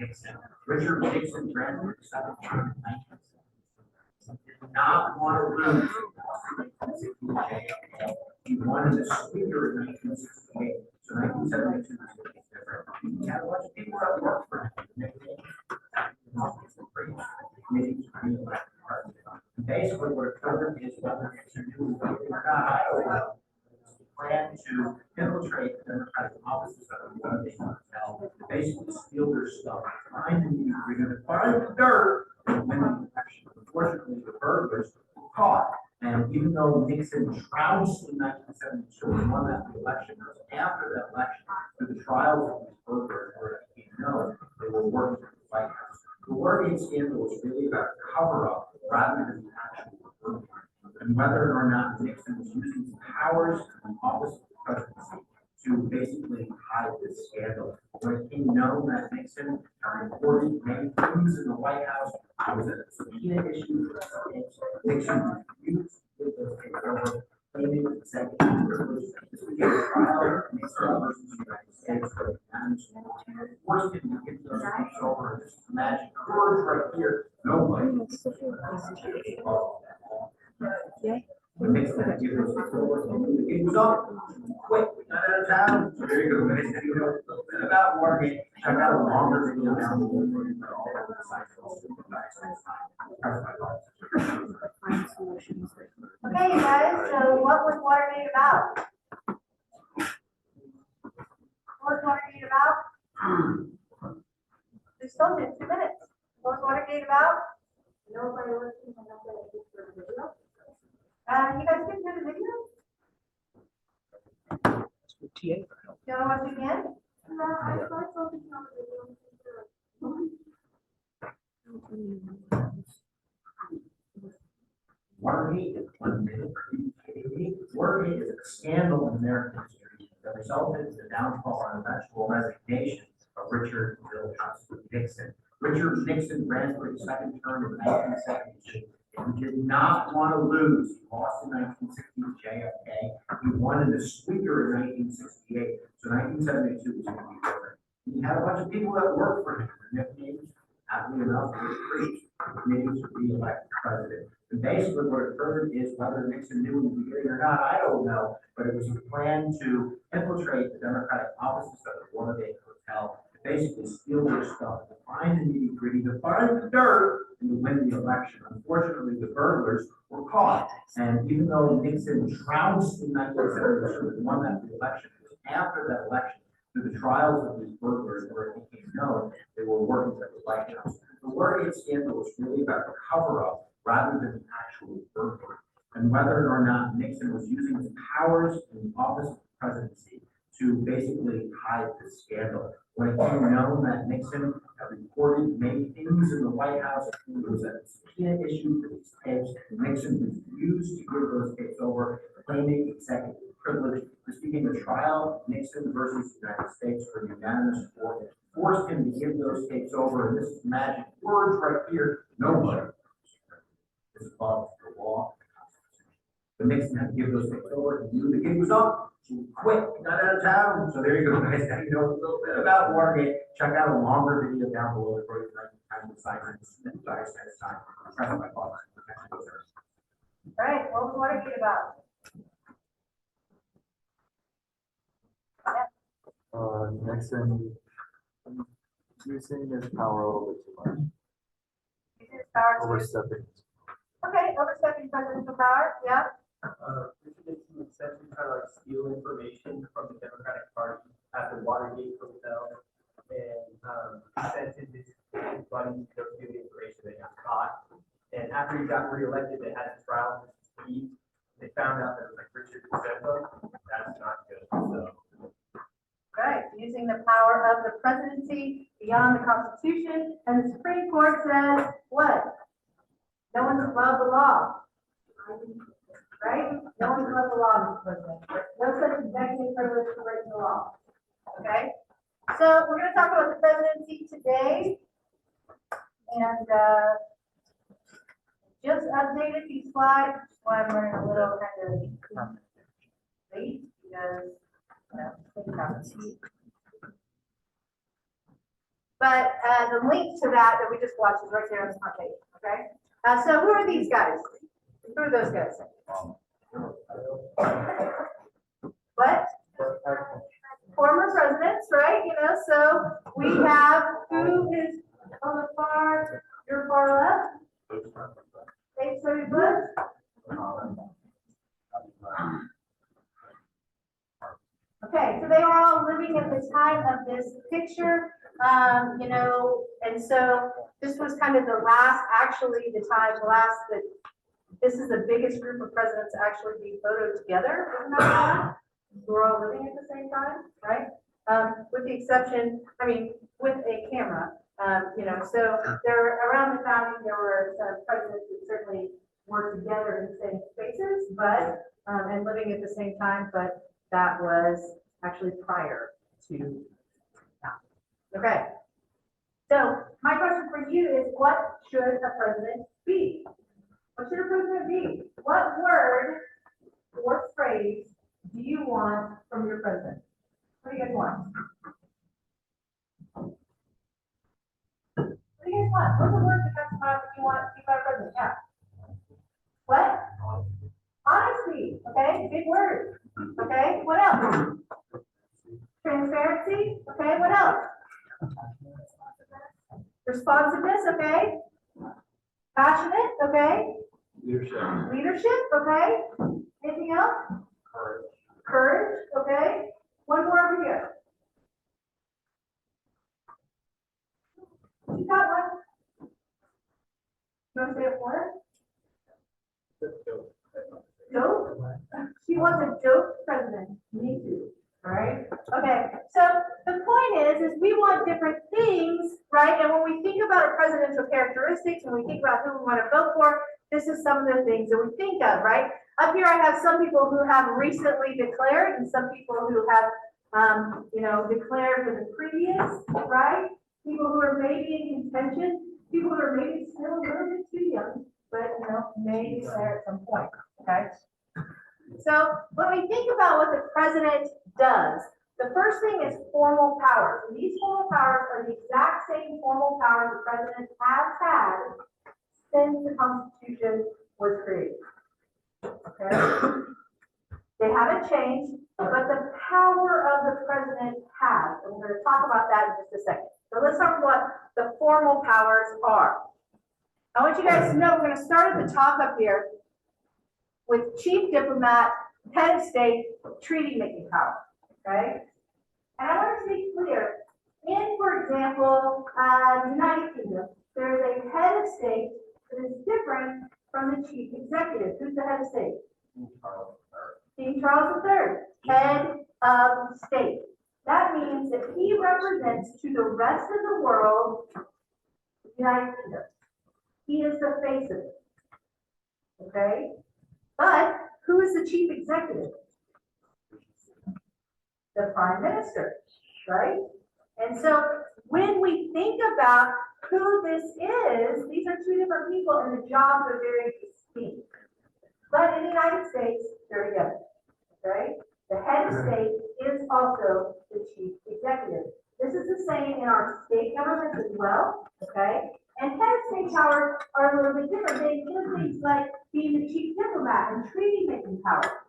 Nixon. Richard Nixon ran for the second term in 1970. Did not want to lose in 1960. He wanted a speaker in 1968. So 1972 was different. He had a bunch of people that worked for him. Basically, what occurred is whether Nixon knew or not, plan to infiltrate the Democratic offices of the United States Hotel, to basically steal their stuff, find the agreement, find the dirt, and win the election. Unfortunately, the burglars were caught. And even though Nixon trounced in 1972 and won that election, it was after that election, through the trials of these burglars, where it became known they were working for the White House. The Watergate scandal was really about cover-up rather than the actual burglary, and whether or not Nixon was using his powers in the office of the presidency to basically hide this scandal. When it became known that Nixon reported many things in the White House, there was a subpoena issue. Nixon refused to give those things over, claiming executive privilege. This became a trial. Nixon versus the United States, where the forced him to give those things over. Just imagine courage right here. Nobody. Nixon had to give those things over. It was up. Quick, we got out of town. So there you go. Next thing you know, a little bit about Watergate. Check out a longer video down below. Okay, you guys, so what was Watergate about? What was Watergate about? Just told you in 2 minutes. What was Watergate about? Nobody listening. I'm not going to do the video. You guys can do the video? Do you want to watch it again? No, I thought something on the video. Watergate is 1 minute. Watergate is a scandal in American history that resulted in the downfall and eventual resignation of Richard Nixon. Richard Nixon ran for his second term in 1972. He did not want to lose. He lost in 1960 to JFK. He wanted a speaker in 1968. So 1972 was going to be different. He had a bunch of people that worked for him. Their nicknames, happily enough, were preached. Committees to re-elect the president. And basically what occurred is whether Nixon knew in the beginning or not, I don't know, but it was a plan to infiltrate the Democratic offices of the Watergate Hotel, to basically steal their stuff, to find the nitty-gritty, to find the dirt, and to win the election. Unfortunately, the burglars were caught. And even though Nixon trounced in 1972 and won that election, it was after that election, through the trials of these burglars, where it became known they were working for the White House. The Watergate scandal was really about the cover-up rather than the actual burglary, and whether or not Nixon was using his powers in the office of the presidency to basically hide the scandal. When it became known that Nixon had reported many things in the White House, there was a subpoena issue for these tapes. Nixon refused to give those tapes over, claiming executive privilege. This became a trial, Nixon versus the United States, for unanimous support. Forced him to give those tapes over, and this is magic words right here. Nobody is above the law. But Nixon had to give those tapes over. He knew the gig was up. So quick, got out of town. So there you go, guys. Now you know a little bit about Watergate. Check out a longer video down below for you time to sign in. Press my box. All right, what was Watergate about? Nixon using his power a little bit too much. Using his power to- Overstepping. Okay, overstepping presidential power, yeah. Richard Nixon was essentially trying to like steal information from the Democratic Party at the Watergate Hotel, and sent his buddies to go steal the information. They got caught, and after he got reelected, they had a trial with Steve. They found out that it was like Richard said, that's not good. So. Right, using the power of the presidency beyond the Constitution, and the Supreme Court says what? No one's above the law. Right? No one's above the law, Mr. President. No such executive privilege to break the law. Okay? So we're going to talk about the presidency today. And just updated these slides. That's why I'm running a little kind of late, because things happen. But the link to that we just watched is right there on the front page, okay? So who are these guys? Who are those guys? What? Former presidents, right? You know, so we have who is on the far, your far left? H.W. Bush. Okay, so they were all living at the time of this picture, you know, and so this was kind of the last, actually, the time, that this is the biggest group of presidents to actually be photoed together. Isn't that right? We're all living at the same time, right? With the exception, I mean, with a camera, you know, so there, around the founding, there were some presidents who certainly were together in the same spaces, but, and living at the same time, but that was actually prior to now. Okay. So my question for you is, what should a president be? What should a president be? What word or phrase do you want from your president? What do you guys want? What do you guys want? What's the word that you want to keep our president? Yeah. What? Honesty. Okay, big word. Okay, what else? Transparency. Okay, what else? Responsiveness. Okay. Passionate. Okay. Leadership. Okay. Anything else? Courage. Okay. One more over here. You got one? You want to say it more? Joke? She wants a joke president. Me too. All right. Okay. So the point is we want different things, right? And when we think about our presidential characteristics, when we think about who we want to vote for, this is some of the things that we think of, right? Up here, I have some people who have recently declared, and some people who have, you know, declared for the previous, right? People who are maybe in contention, people who are maybe still a little bit too young, but you know, may declare at some point. Okay. So when we think about what the president does, the first thing is formal powers. And these formal powers are the exact same formal powers the president has had since the Constitution was created. Okay? They haven't changed, but the power of the president has. And we're going to talk about that in just a second. So let's talk about what the formal powers are. I want you guys to know we're going to start at the top up here with chief diplomat, head of state, treaty making power. Okay? And I want to be clear. In, for example, the United Kingdom, there's a head of state that is different from the chief executive. Who's the head of state? King Charles III, head of state. That means that he represents to the rest of the world the United Kingdom. He is the face of it. Okay? But who is the chief executive? The prime minister, right? And so when we think about who this is, these are two different people and the jobs are very distinct. But in the United States, they're together, okay? The head of state is also the chief executive. This is the same in our state governments as well, okay? And head of state powers are a little bit different. They include things like being the chief diplomat and treaty making power,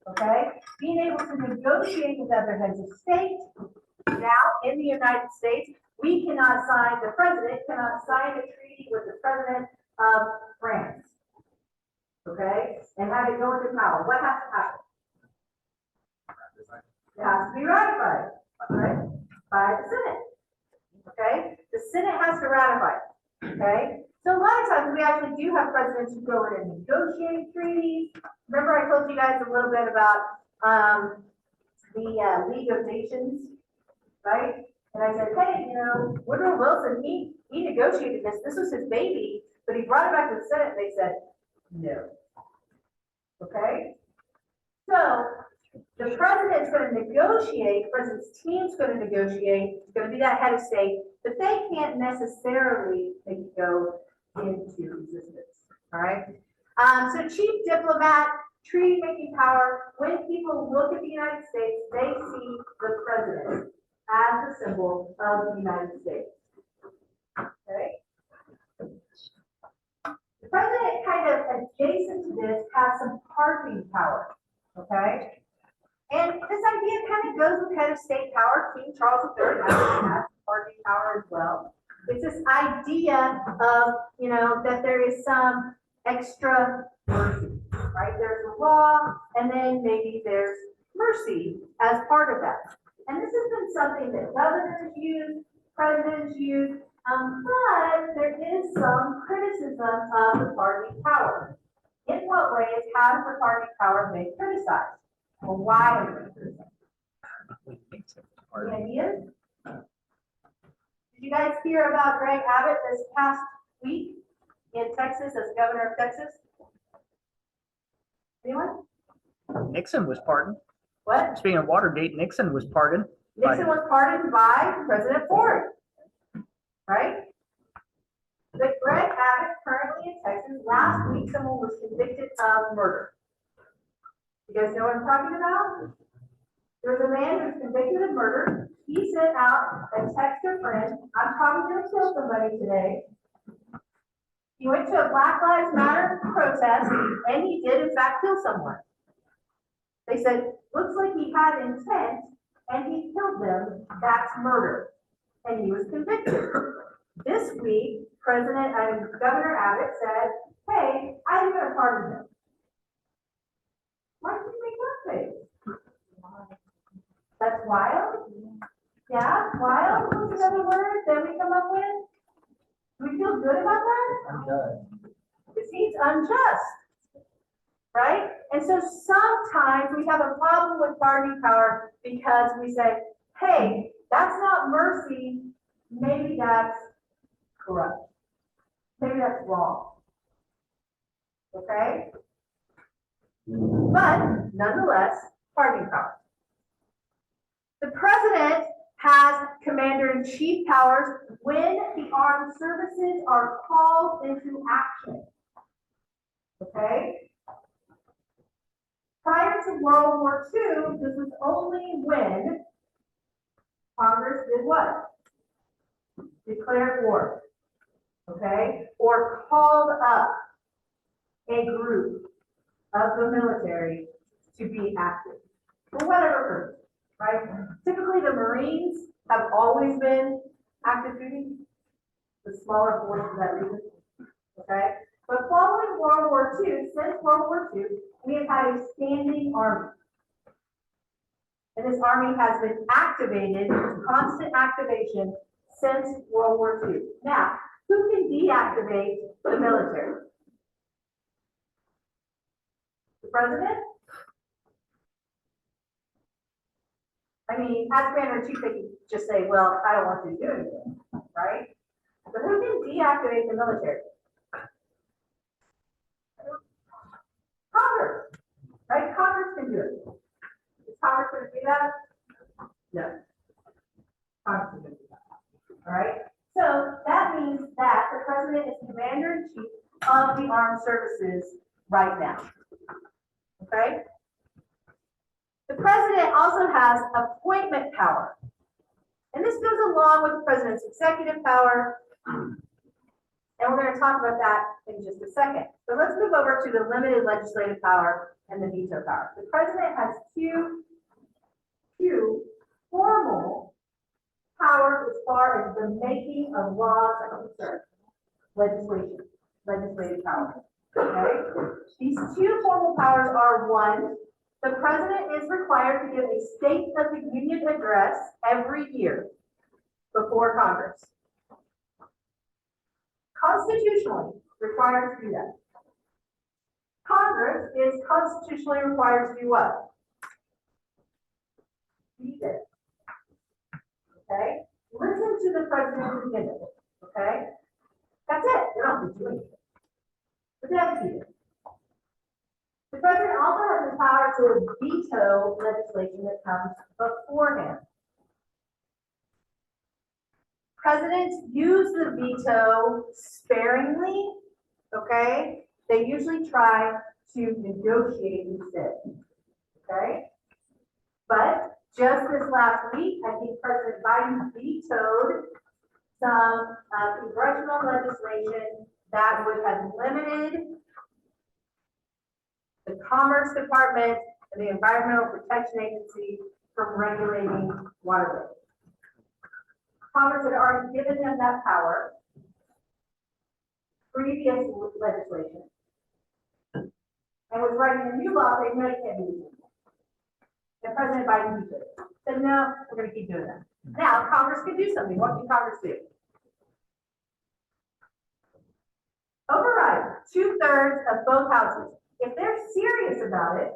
okay? Being able to negotiate with other heads of state. Now, in the United States, we cannot sign, the president cannot sign a treaty with the president of France, okay? And have it go into power. What has to happen? It has to be ratified, right? By the Senate, okay? The Senate has to ratify it, okay? So a lot of times we actually do have presidents who go in and negotiate treaties. Remember I told you guys a little bit about the League of Nations, right? And I said, hey, you know, Woodrow Wilson, he negotiated this. This was his baby, but he brought it back to the Senate. They said, no. Okay? So the president's going to negotiate, the president's team's going to negotiate, it's going to be that head of state, but they can't necessarily make it go into existence. All right? So chief diplomat, treaty making power, when people look at the United States, they see the president as the symbol of the United States. of state power. King Charles III actually has pardoning power as well. It's this idea of, that there is some extra mercy, right? There's a law, and then maybe there's mercy as part of that. And this has been something that governors use, presidents use, but there is some criticism of the pardoning power. In what ways has the pardoning power been criticized? Well, why is it criticized? Any ideas? Did you guys hear about Greg Abbott this past week in Texas as governor of Texas? Anyone? Nixon was pardoned. What? Speaking of Watergate, Nixon was pardoned. Nixon was pardoned by President Ford, right? But Greg Abbott, currently in Texas, last week someone was convicted of murder. You guys know what I'm talking about? There was a man who was convicted of murder. He sent out a text to a friend, I'm probably going to kill somebody today. He went to a Black Lives Matter protest, and he did in fact kill someone. They said, looks like he had intent, and he killed them. That's murder. And he was convicted. This week, Governor Abbott said, hey, I'm going to pardon him. Why did you make that face? That's wild? Yeah, wild was another word that we come up with? Do we feel good about that? It seems unjust, right? And so sometimes we have a problem with pardoning power because we say, hey, that's not mercy, maybe that's corrupt. Maybe that's wrong. Okay? But nonetheless, pardoning power. The president has commander-in-chief powers when the armed services are called into action. Okay? Prior to World War II, this was only when Congress did what? Declared war. Okay? Or called up a group of the military to be active. For whatever purpose. Right? Typically, the Marines have always been active duty, the smaller force for that reason. Okay? But following World War II, since World War II, we have had a standing army. And this army has been activated, constant activation, since World War II. Now, who can deactivate the military? The president? I mean, as commander-in-chief, they can just say, well, I don't want you to do anything, right? But who can deactivate the military? Congress, right? Congress can do it. Is Congress going to do that? No. Congress is going to do that. All right? So that means that the president is commander-in-chief of the armed services right now. Okay? The president also has appointment power. And this goes along with the president's executive power. And we're going to talk about that in just a second. But let's move over to the limited legislative power and the veto power. The president has two formal powers as far as the making of laws are concerned. Legislative power. Okay? These two formal powers are: one, the president is required to give a State of the Union address every year before Congress. Constitutionally required to do that. Congress is constitutionally required to do what? Read it. Okay? Listen to the president begin it. Okay? That's it. They don't have to do anything. But they have to do it. The president also has the power to veto legislation that comes beforehand. Presidents use the veto sparingly, okay? They usually try to negotiate instead, okay? But just this last week, I think President Biden vetoed some congressional legislation that would have limited the Commerce Department and the Environmental Protection Agency from regulating waterways. Congress had already given them that power, previous legislation, and was writing a new law saying, no, you can't do this. And President Biden used it. Said, no, we're going to keep doing that. Now, Congress can do something. What can Congress do? Override 2/3 of both houses. If they're serious about it,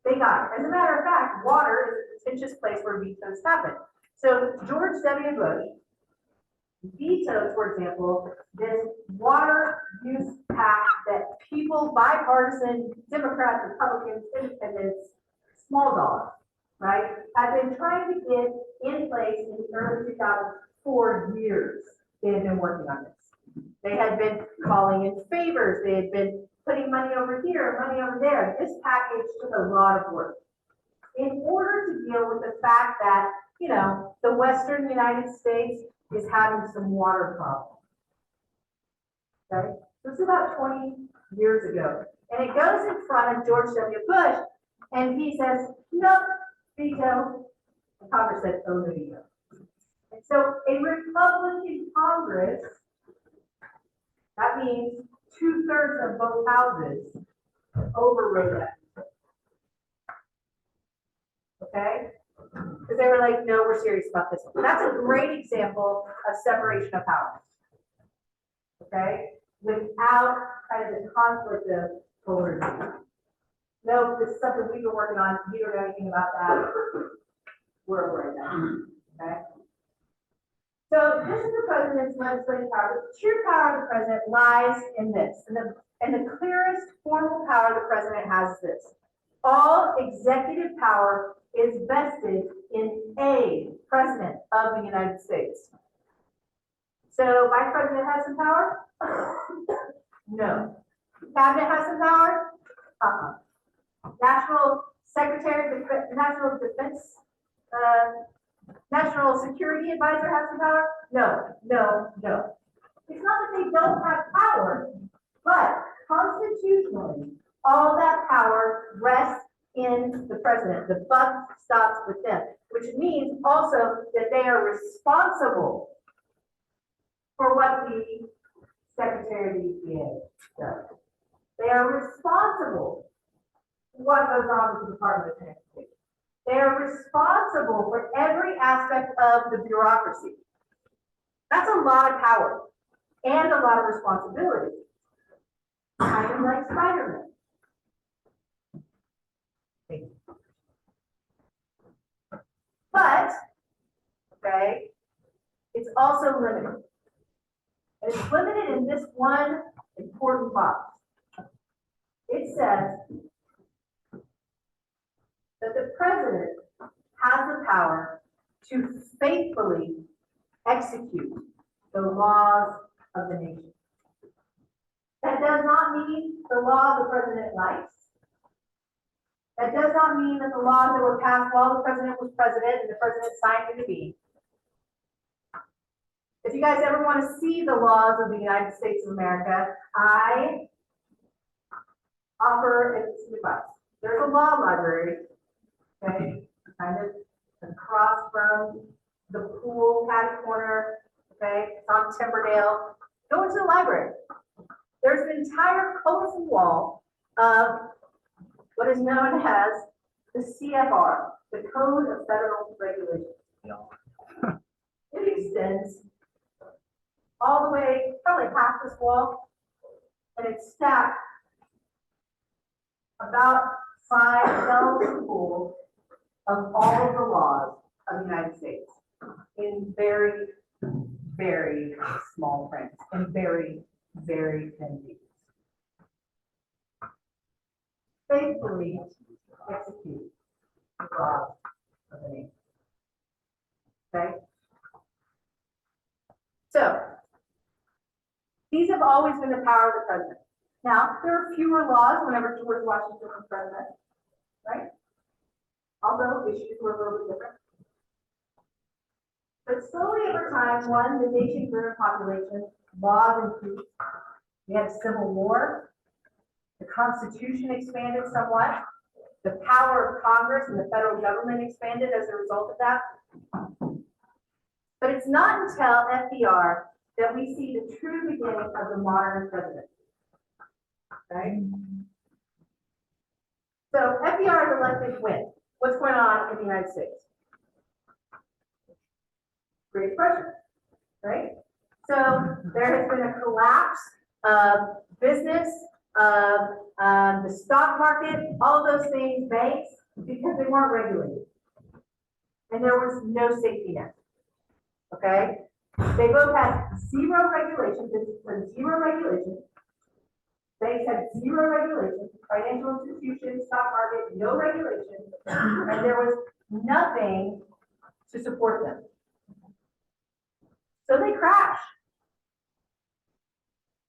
they got it. As a matter of fact, water is a contentious place where vetoes happen. So George W. Bush vetoed, for example, this water use act that people, bipartisan, Democrats, Republicans, independents, small dollars, right, have been trying to get in place in the early 2000s for years. They had been working on this. They had been calling in favors. They had been putting money over here, money over there. This package took a lot of work in order to deal with the fact that, you know, the Western United States is having some water problems. Okay, this is about 20 years ago. And it goes in front of George W. Bush, and he says, nope, veto. And Congress said, oh, no, veto. And so a Republican Congress, that means 2/3 of both houses, overrode that. Okay? Because they were like, no, we're serious about this. That's a great example of separation of powers. Okay? Without kind of the conflict of polarization. No, this is something we've been working on. You don't know anything about that. We're aware of that. Okay? So this is the president's legislative power. The true power of the president lies in this. And the clearest formal power the president has is this. All executive power is vested in a president of the United States. So vice president has some power? No. Cabinet has some power? National Secretary of National Defense, National Security Advisor has some power? No, no, no. It's not that they don't have power, but constitutionally, all that power rests in the president. The buck stops with them, which means also that they are responsible for what the Secretary of the EPA does. They are responsible for what goes on with the Department of Transportation. They are responsible for every aspect of the bureaucracy. That's a lot of power and a lot of responsibility. Kind of like Spider-Man. But, okay, it's also limited. And it's limited in this one important box. It says that the president has the power to faithfully execute the laws of the nation. That does not mean the law the president likes. That does not mean that the laws that were passed while the president was president and the president signed into being. If you guys ever want to see the laws of the United States of America, I offer some advice. There's a law library, okay, kind of across from the pool, catty corner, okay, it's on Timberdale. Go into the library. There's an entire colorful wall of what is known as the CFR, the Code of Federal Regulations. It extends all the way, probably half this wall, and it's stacked about 5 cells full of all of the laws of the United States in very, very small print and very, very thin pages. Faithfully execute the laws of the nation. Okay? So, these have always been the power of the president. Now, there are fewer laws whenever George Washington was president, right? Although issues were a little bit different. But slowly over time, one, the nation grew in population, laws increased. We had a civil war. The Constitution expanded somewhat. The power of Congress and the federal government expanded as a result of that. But it's not until FDR that we see the true beginning of the modern presidency. Okay? So FDR is elected when? What's going on in the United States? Great Depression, right? So there has been a collapse of business, of the stock market, all of those things, banks, because they weren't regulated. And there was no safety net. Okay? They both had zero regulation, business zero regulation. Banks had zero regulation, financial institutions, stock market, no regulation, and there was nothing to support them. So they crashed.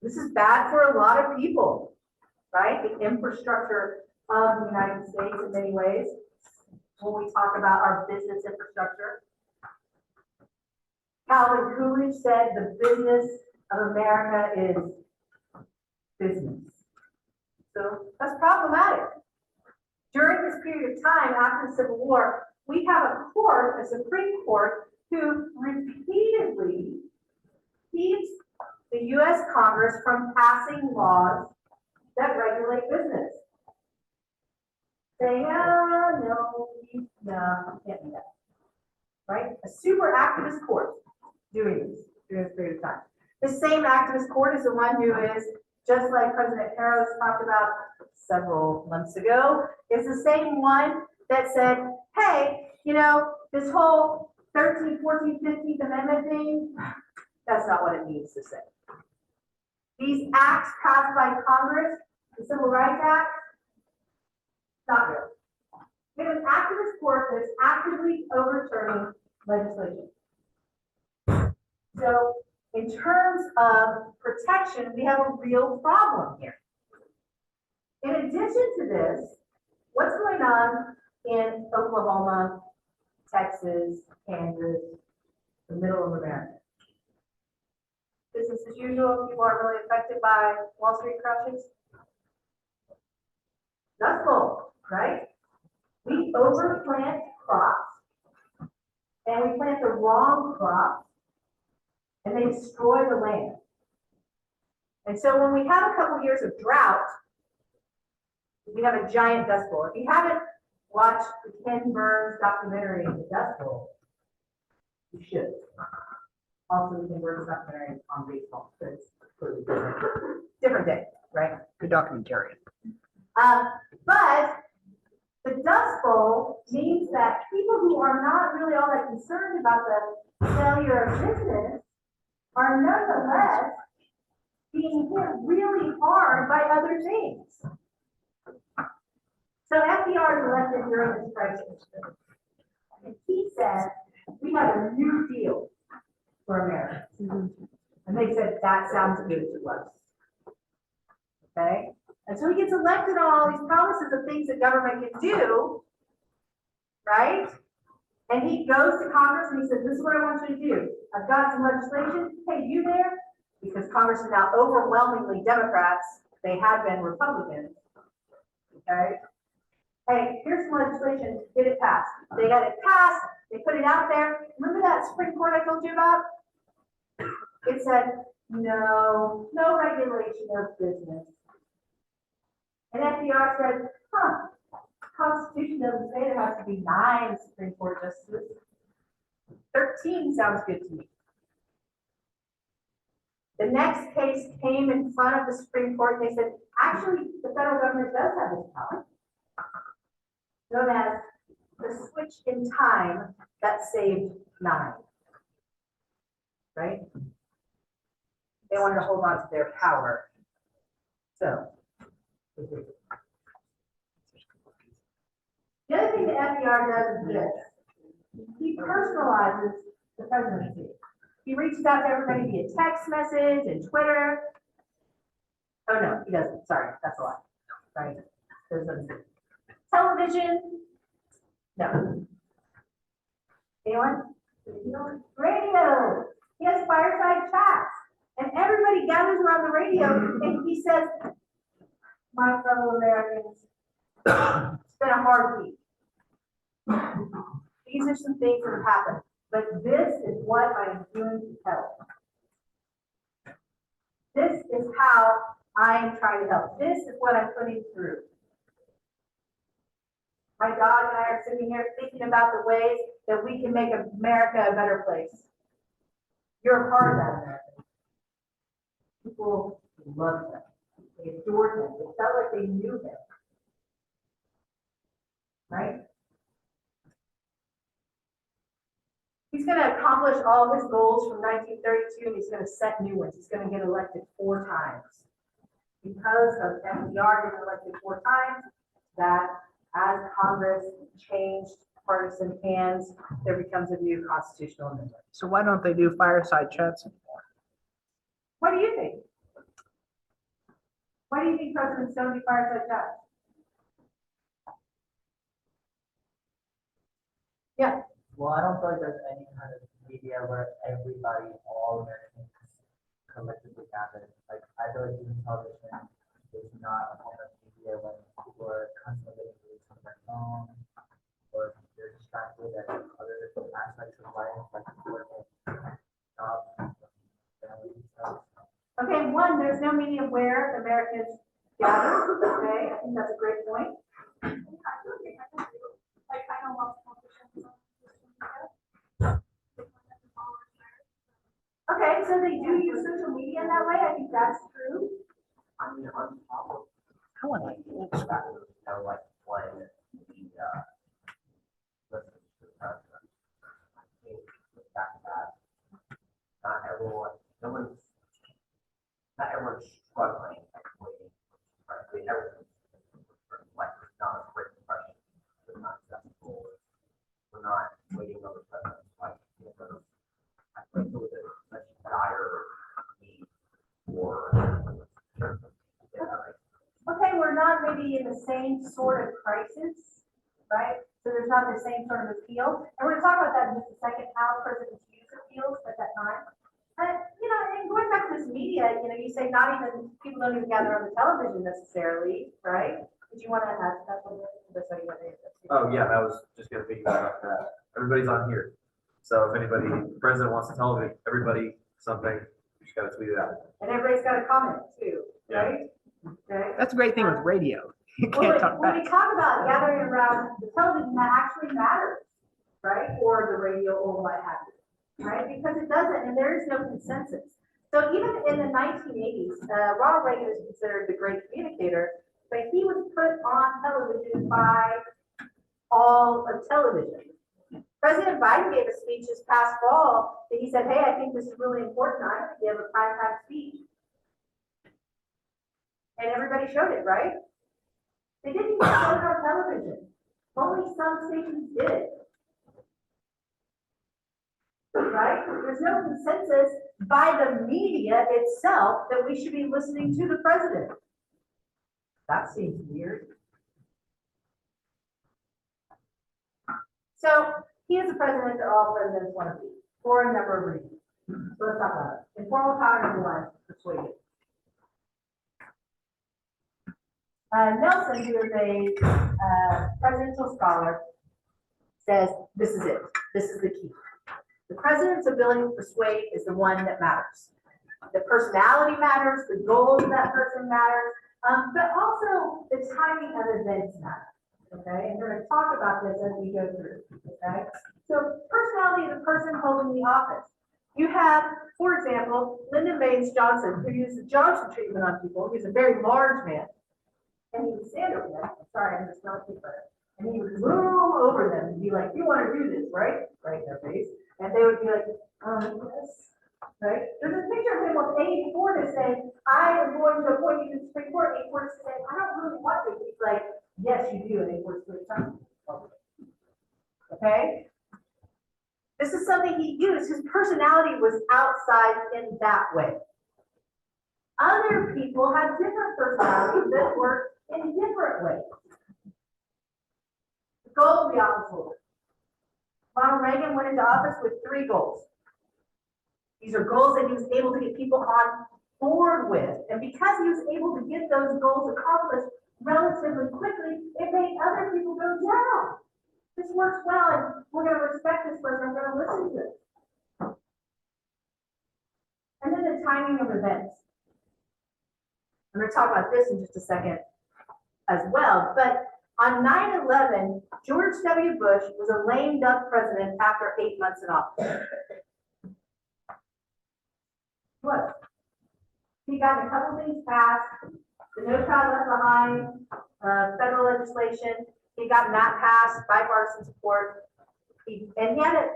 This is bad for a lot of people, right? The infrastructure of the United States in many ways, when we talk about our business infrastructure. Calvin Coolidge said the business of America is business. So that's problematic. During this period of time after the Civil War, we have a court, a Supreme Court, who repeatedly keeps the U.S. Congress from passing laws that regulate business. Saying, oh, no, can't do that. Right? A super activist court doing this during this period of time. The same activist court is the one who is, just like President Harris talked about several months ago, is the same one that said, hey, you know, this whole 13th, 14th, 15th Amendment thing, that's not what it means to say. These acts passed by Congress, the Civil Rights Act, not real. We have an activist court that's actively overturning legislation. So in terms of protection, we have a real problem here. In addition to this, what's going on in Oklahoma, Texas, Kansas, the middle of America? Business as usual, people aren't really affected by Wall Street crashes. That's bull, right? We overplant crops and we plant the wrong crops and they destroy the land. And so when we have a couple years of drought, we have a giant dust bowl. If you haven't watched the Ken Burns documentary, The Dust Bowl, you should. Also, the Ken Burns documentary on baseball, but it's completely different day, right? Good documentarian. But the Dust Bowl means that people who are not really all that concerned about the failure of business are nonetheless being hit really hard by other things. So FDR is elected during this crisis. And he said, we have a new deal for America. And they said, that sounds good to us. Okay? And so he gets elected on all these promises of things that government can do, right? And he goes to Congress and he says, this is what I want you to do. I've got some legislation. Hey, you there? Because Congress is now overwhelmingly Democrats. They had been Republicans. Okay? Hey, here's some legislation. Get it passed. They got it passed. They put it out there. Remember that Supreme Court I told you about? It said, no regulation of business. And FDR said, Constitution doesn't say there has to be 9 Supreme Court justices. 13 sounds good to me. The next case came in front of the Supreme Court and they said, actually, the federal government does have this power, known as the switch in time that saved 9. Right? They wanted to hold on to their power. So, the other thing that FDR does is this. He personalizes the presidency. He reaches out to everybody via text message and Twitter. Oh no, he doesn't. Sorry, that's a lie. Right? Television? No. Anyone? Radio. He has fireside chats. And everybody gathers around the radio and he says, my fellow Americans, been a hard week. These are some things that have happened, but this is what I'm doing to help. This is how I am trying to help. This is what I'm putting through. My dog and I are sitting here thinking about the ways that we can make America a better place. You're a part of that America. People love them. They adored him. They felt like they knew him. Right? He's going to accomplish all his goals from 1932, and he's going to set new ones. He's going to get elected 4 times. Because of FDR getting elected 4 times, that as Congress changed partisan hands, there becomes a new constitutional amendment. So why don't they do fireside chats anymore? What do you think? Why do you think presidents don't do fireside chats? Yeah. Well, I don't feel like there's any kind of media where everybody, all Americans collectively gather. Like, I feel like even television is not a form of media when people are constantly getting released on their phone or they're distracted at other aspects of life, like work, jobs, family stuff. Okay, one, there's no media where Americans gather. Okay, I think that's a great point. Okay, so they do use social media in that way. I think that's true. I mean, on top of I want like old style. like when the listen to the president, I think the fact that not everyone's struggling and waiting, frankly, everyone's like there's not a great impression, we're not successful, we're not waiting on the president, like, you know, I think there was a dire need for Okay, we're not maybe in the same sort of crisis, right? So there's not the same sort of appeal. And we're gonna talk about that in just a second, how presidents use appeals at that time. And, and going back to this media, you say not even, people don't even gather on the television necessarily, right? Did you want to add to that a little bit? Oh, yeah, that was just gonna be about that. Everybody's on here. So if anybody, the president wants to tell everybody something, you just gotta tweet it out. And everybody's got a comment too, right? Okay. That's a great thing with radio. You When can't talk when back. we talk about gathering around the television, that actually matters, right? Or the radio or what have you, right? Because it doesn't, and there is no consensus. So even in the 1980s, Ronald Reagan is considered the great communicator, but he was put on television by all of television. President Biden gave a speech this past fall that he said, hey, I think this is really important. I'm going to give a primetime speech. And everybody showed it, right? They didn't even show it on television. Only some stations did. Right? There's no consensus by the media itself that we should be listening to the president. That seems weird. So he is the president that all presidents want to be for a number of reasons. So let's talk about it. Informal power number 1, persuasion. Nelson, who is a presidential scholar, says this is it. This is the key. The president's ability to persuade is the one that matters. The personality matters, the goals of that person matters, but also the timing of events matter. Okay, and we're going to talk about this as we go through. Okay, so personality of the person holding the office. You have, for example, Lyndon Baines Johnson, who used the Johnson treatment on people. He's a very large man. And he would stand over them. Sorry, I'm just not too better. And he would loom over them and be like, you want to do this, right? Right in their face. And they would be like, yes. Right? There's a picture of him with A. Fortas saying, I am going to appoint you to the Supreme Court. A. Fortas saying, I don't really want to. He's like, yes, you do. And A. Fortas goes, okay? This is something he used. His personality was outside in that way. Other people have different personalities that work in different ways. The goal of the office holder. Ronald Reagan went into office with 3 goals. These are goals that he was able to get people on board with. And because he was able to get those goals accomplished relatively quickly, it made other people go down. This works well, and we're gonna respect this person, we're gonna listen to it. And then the timing of events. I'm gonna talk about this in just a second as well, but on 9/11, George W. Bush was a lame duck president after 8 months in office. What? He got a couple things passed, the No Child Left Behind, federal legislation, he got that passed, bipartisan support. He had a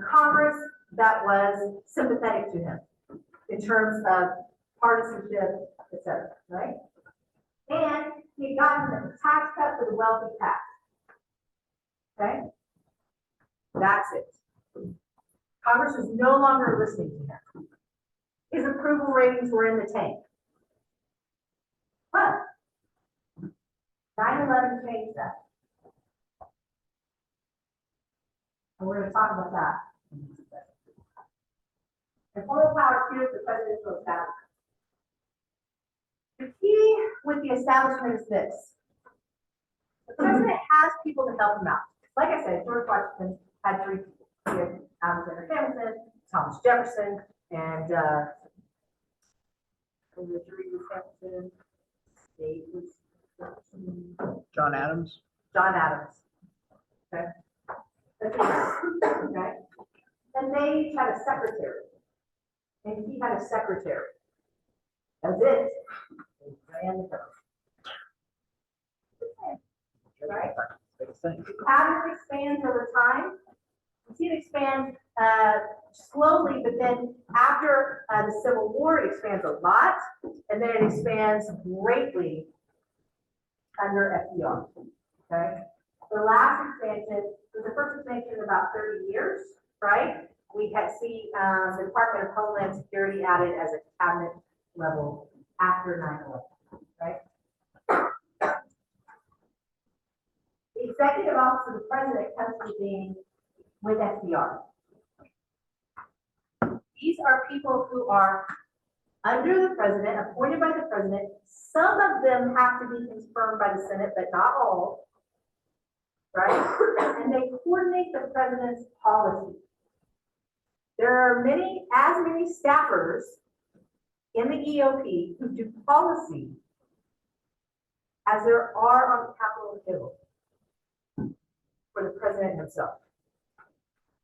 Congress that was sympathetic to him in terms of partisanship, et cetera, right? And he had gotten a tax cut for the wealthy passed. Okay? That's it. Congress was no longer listening to him. His approval ratings were in the tank. But 9/11 changed that. And we're going to talk about that. The four power tiers of the presidential establishment. The key with the establishment is this. The president has people to help him out. Like I said, George Washington had 3 people. He had Alexander Hamilton, Thomas Jefferson, and John Adams. John Adams. Okay. That's it. Okay. And they each had a secretary. And he had a secretary. That's it. They ran the government. Right? The cabinet expands over time. You see it expand slowly, but then after the Civil War, it expands a lot, and then it expands greatly under FDR. Okay, the last expansion was the first expansion in about 30 years, right? We had see the Department of Homeland Security added as a cabinet level after 9/11, right? The executive office of the president comes to being with FDR. These are people who are under the president, appointed by the president. Some of them have to be confirmed by the Senate, but not all, right? And they coordinate the president's policy. There are as many staffers in the EOP who do policy as there are on Capitol Hill for the president himself.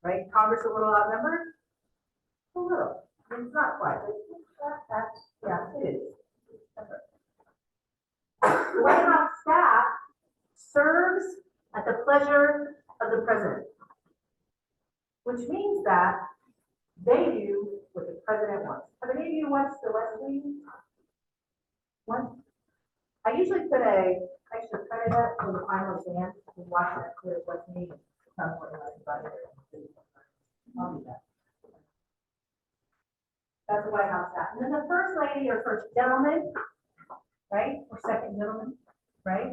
Right? Congress a little outnumbered? A little. It's not quite. Yeah, it is. The White House staff serves at the pleasure of the president, which means that they do what the president wants. Have any of you watched the West Wing? Once? I usually put a extra credit up for the final exam and watch that clear West Wing. I'll do that. That's the White House staff. And then the first lady or first gentleman, right? Or second gentleman, right?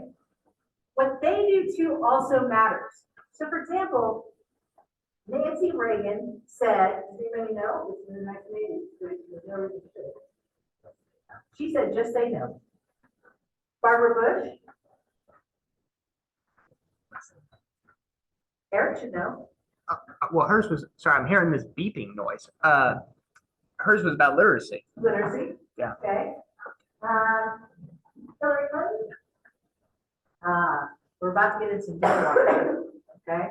What they do too also matters. So for example, Nancy Reagan said, does anybody know? This is in the 1980s. She said, just say no. Barbara Bush. Eric should know. Well, hers was, sorry, I'm hearing this beeping noise. Hers was about literacy. Literacy. Yeah. Okay. Hillary Clinton. We're about to get into water. Okay.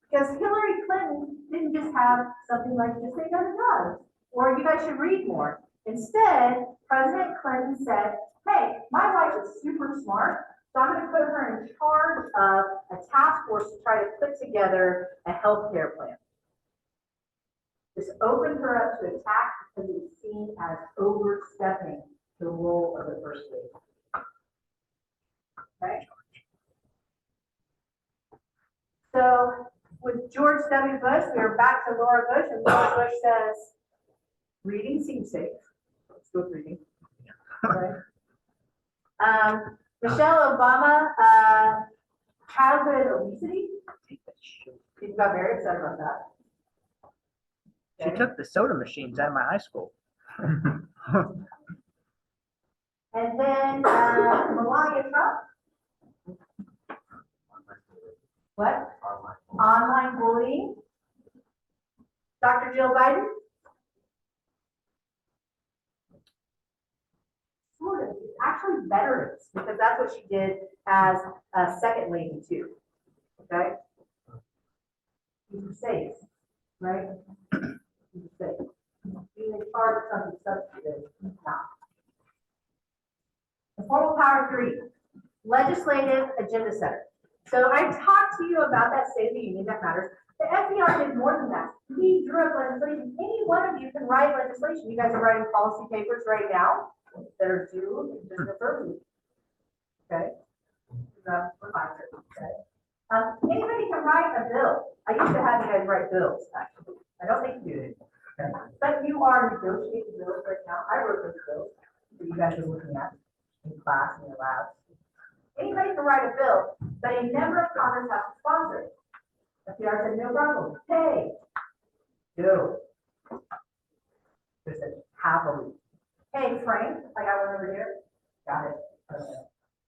Because Hillary Clinton didn't just have something like just say no to drugs, or you guys should read more. Instead, President Clinton said, hey, my wife is super smart, so I'm going to put her in charge of a task force to try to put together a health care plan. This opened her up to attack because it was seen as overstepping the role of the first lady. Okay? So with George W. Bush, we are back to Laura Bush, and Laura Bush says, reading seems safe. Let's go with reading. Okay. Michelle Obama, childhood obesity. People got very upset about that. She took the soda machines out of my high school. And then, Melania Trump, what? Online bullying. Dr. Jill Biden? Sort of, actually veterans, because that's what she did as a second lady too, okay? You were safe, right? You were safe. Being in charge of something substantive, not. The formal power 3, legislative agenda setter. So I talked to you about that State of the Union that matters. The FDR did more than that. He drew up legislation. Any one of you can write legislation. You guys are writing policy papers right now that are due in just the first week. Okay? Reminder. Okay? Anybody can write a bill. I used to have you guys write bills, actually. I don't think you do. Okay? But you are negotiating bills right now. I wrote those bills that you guys are looking at in class in your labs. Anybody can write a bill, but a member of Congress has to sponsor it. FDR said, no problem. Hey, do. They said, happily. Hey, Frank, I got one over here. Got it. Okay.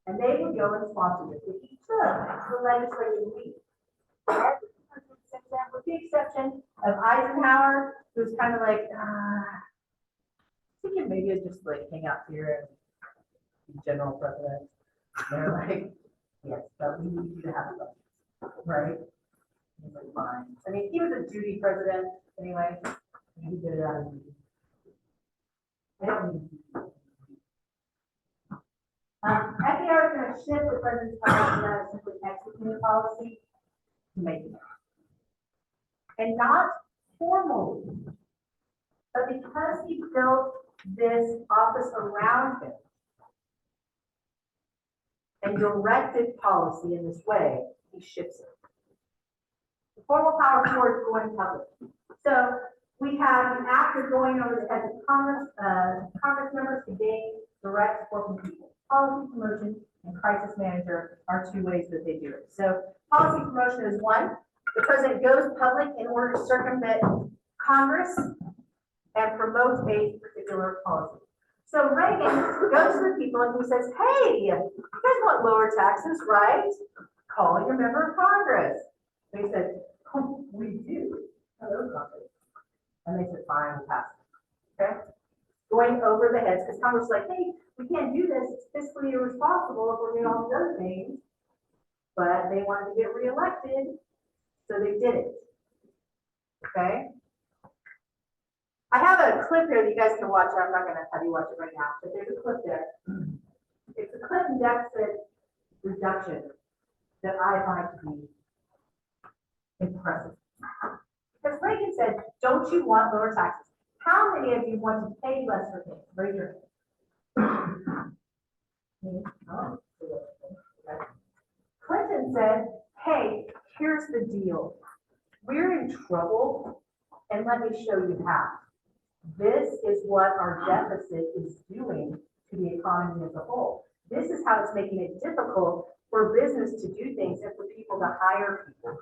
And they would go and sponsor it. If he took the legislative week, with the exception of Eisenhower, who was kind of like, thinking maybe I'd just like hang out here and be general president. And they're like, yes, but we need you to have a budget, right? He's like, fine. I mean, he was a duty president anyway. He did it out of duty. I don't need to. FDR is going to shift the president's power from that simply executing policy to making it. And not formally, but because he built this office around him and directed policy in this way, he shifts it. The formal power forward is going public. So we have an actor going over the heads of Congress members to gain direct support from people. Policy promotion and crisis manager are 2 ways that they do it. So policy promotion is 1. The president goes public in order to circumvent Congress and promote a particular policy. So Reagan goes to the people and he says, hey, you guys want lower taxes, right? Calling a member of Congress. They said, oh, we do. Hello, Congress. And they said, fine, we'll pass it. Okay? Going over the heads, because Congress is like, hey, we can't do this. It's fiscally irresponsible if we're doing all these other things. But they wanted to get reelected, so they did it. Okay? I have a clip here that you guys can watch. I'm not going to have you watch it right now, but there's a clip there. It's a Clinton deficit reduction that I find to be impressive. Because Reagan said, don't you want lower taxes? How many of you want to pay less for things? Raise your hand. Oh, okay. Clinton said, hey, here's the deal. We're in trouble, and let me show you how. This is what our deficit is doing to the economy as a whole. This is how it's making it difficult for business to do things and for people to hire people.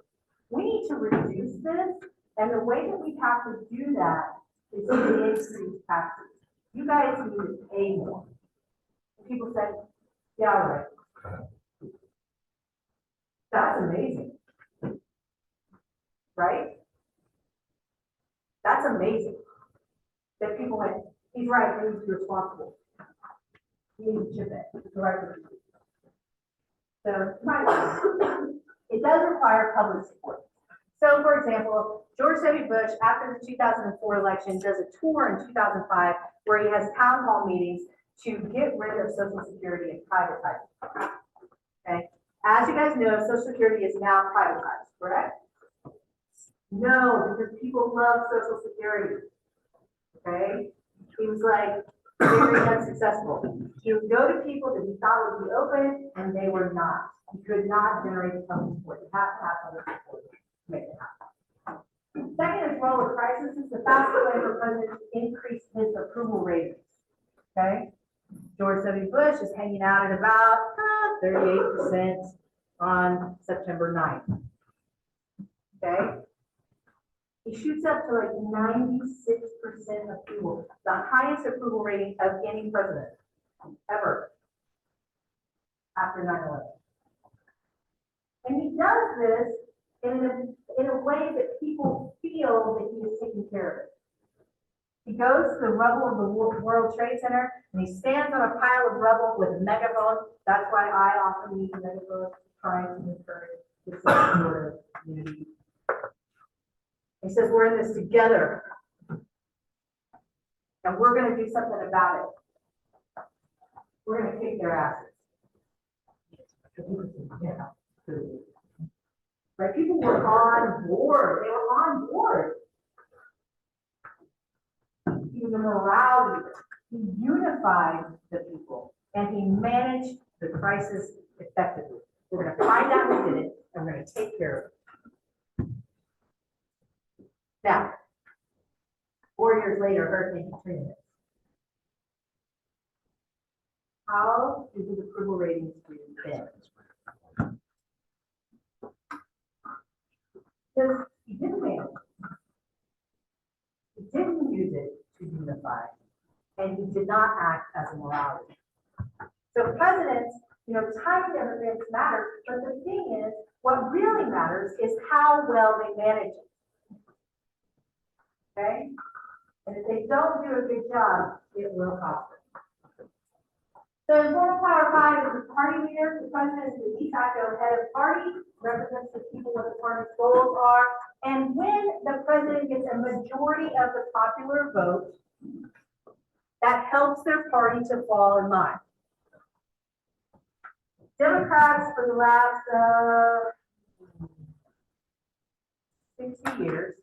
We need to reduce this, and the way that we have to do that is to increase taxes. You guys need to pay more. And people said, yeah, all right. That's amazing. Right? That's amazing. That people went, he's right, we need to be responsible. We need to chip it. It's the right thing to do. So, it does require public support. So, for example, George W. Bush, after the 2004 election, does a tour in 2005 where he has town hall meetings to get rid of Social Security and privatize it. Okay? As you guys know, Social Security is now privatized, correct? No, because people love Social Security. Okay? He was like very unsuccessful. He would go to people that he thought would be open, and they were not. He could not generate public support. You have to have public support to make it happen. Second is role of crisis is the fastest way for president to increase his approval ratings. Okay? George W. Bush is hanging out at about 38% on September 9th. Okay? He shoots up to like 96% approval, the highest approval rating of any president. ever, after 9/11. And he does this in a way that people feel that he is taking care of it. He goes to the rubble of the World Trade Center and he stands on a pile of rubble with a megaphone. That's why I often use a megaphone trying to encourage this sort of unity. He says, we're in this together. And we're going to do something about it. We're going to kick their asses. Yeah. Right? People were on board. They were on board. He was a morale leader. He unified the people and he managed the crisis effectively. We're going to find out who did it and we're going to take care of it. Now, 4 years later, Hurricane Katrina hits. How did his approval ratings do then? Because he didn't manage. He didn't use it to unify, and he did not act as a morality. So presidents, tiny events matter, but the thing is, what really matters is how well they manage it. Okay? And if they don't do a good job, it will cost them. So in Foreign Power 5 is the party leader. The president is the de facto head of party, represents the people what the party's goals are. And when the president gets a majority of the popular vote, that helps their party to fall in line. Democrats for the last 60 years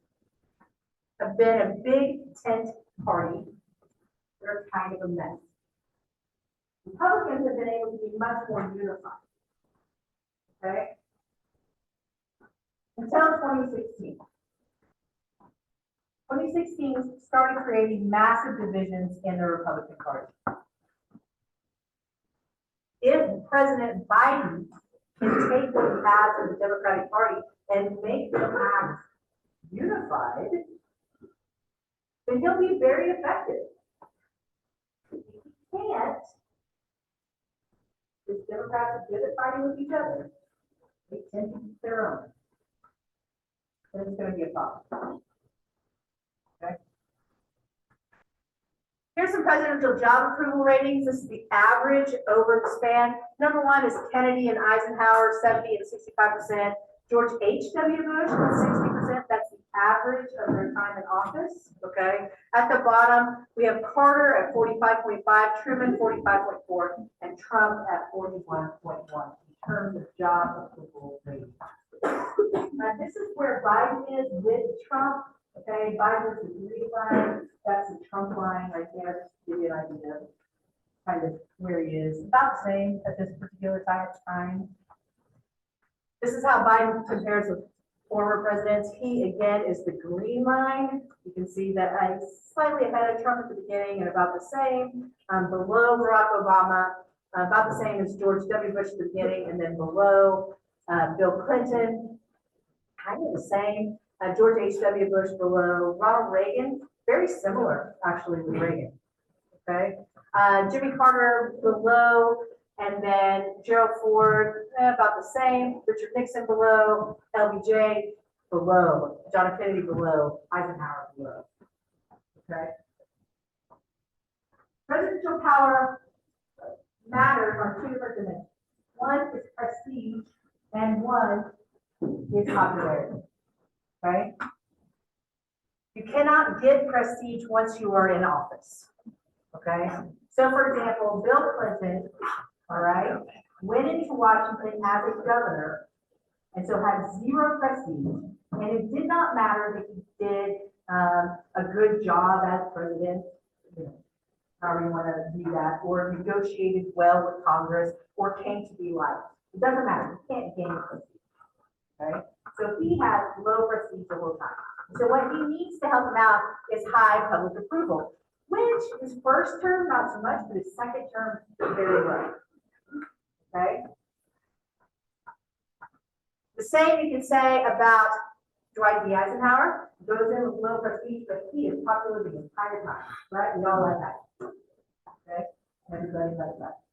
have been a big tent party. They're kind of a mess. Republicans have been able to be much more unified. Okay? Until 2016. 2016 started creating massive divisions in the Republican Party. If President Biden can take what he has in the Democratic Party and make them act unified, then he'll be very effective. If he can't, the Democrats are good at fighting with each other. They tend to keep their own. Then it's going to be a problem. Okay. Here's some presidential job approval ratings. This is the average over the span. Number one is Kennedy and Eisenhower, 70 and 65%. George H.W. Bush, 60%. That's the average of their time in office. Okay. At the bottom, we have Carter at 45.5, Truman 45.4, and Trump at 41.1 in terms of job approval ratings. This is where Biden is with Trump. Okay, Biden is the green line. That's the Trump line right there. Just to give you an idea of kind of where he is. About the same at this particular time. This is how Biden compares with former presidents. He, again, is the green line. You can see that he's slightly ahead of Trump at the beginning and about the same. Below Barack Obama, about the same as George W. Bush at the beginning, and then below Bill Clinton, kind of the same. George H.W. Bush below. Ronald Reagan, very similar, actually, with Reagan. Okay. Jimmy Carter below. And then Gerald Ford, about the same. Richard Nixon below, LBJ below, John F. Kennedy below, Eisenhower below. Okay. Presidential power matters on two different dimensions. One is prestige, and one is popularity. Okay. You cannot get prestige once you are in office. Okay. So, for example, Bill Clinton. All right, went into Washington as a governor, and so had zero prestige. And it did not matter if he did a good job as president, however you want to do that, or negotiated well with Congress, or came to be liked. It doesn't matter. You can't gain prestige. Okay, so he has low prestige the whole time. So what he needs to help him out is high public approval, which his first term not so much, but his second term very low. Okay. The same you can say about Dwight D. Eisenhower. Goes in with low prestige, but he is popular the entire time. Right? We all like that. Okay. everybody like that.